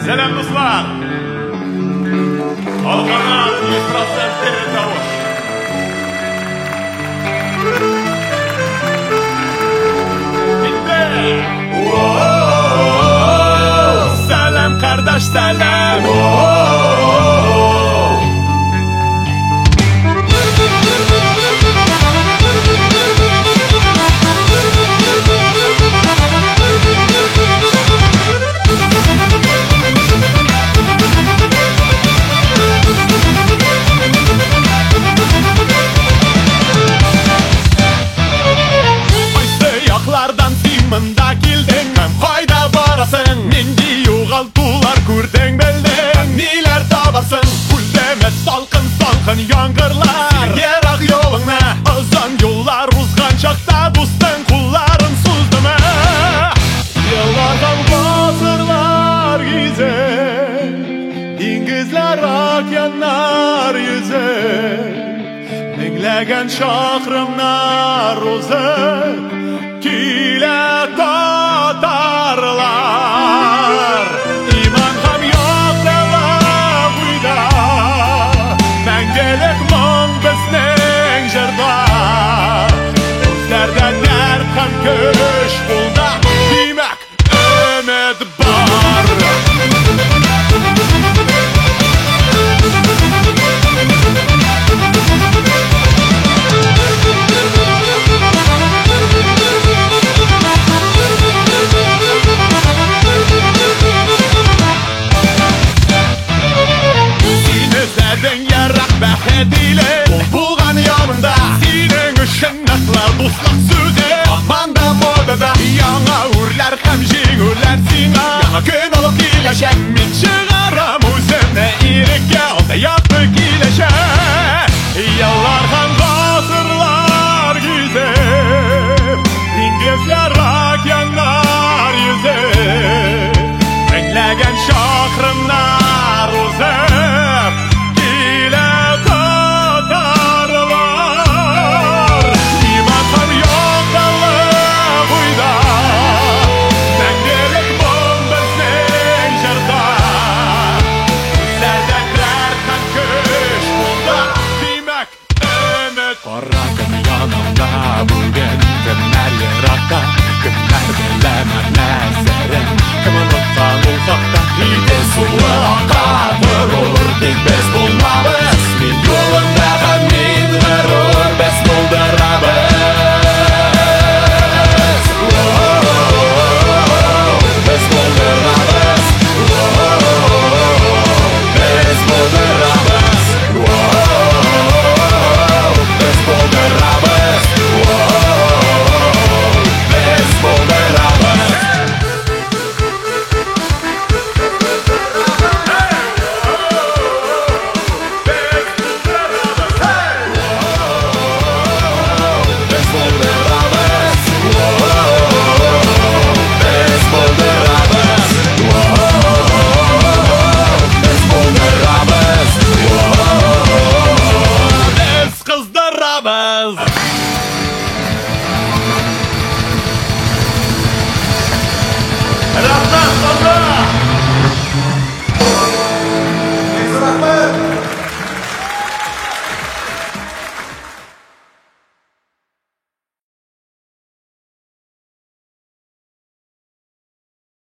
Сәлем, дуслар! Алғаннан 100% терең тауыш. Bitті! Сәлем, қардаш, сәлем! Мында келдің, қайда барасың? Нендей оғалтулар көрдің білдің? Нелер табасың? Күлдемет салқын-салқын яңғырлар. Ерақ жолыңа ұзан жоллар узған шақта достың құлларын сұздымы? Елардан ғасырлар кезек, деңгізлер океаннар yüzек, меңләгән шақырымнар узып Килә татарлар, иман һәм яктылык уйда, мәңгелек моң безнең җырда. Күзләрдә дәрт һәм көч булда, димәк, өмет бар. Бәхетиле булган янында, синең өчен наклар дуслык сүзе. Аманда модада яңа үрләр һәм җиңүләр сиңа. Яңа көн алып киләчәк, мин чыгарам үземне иреккә, алда япы киләчәк.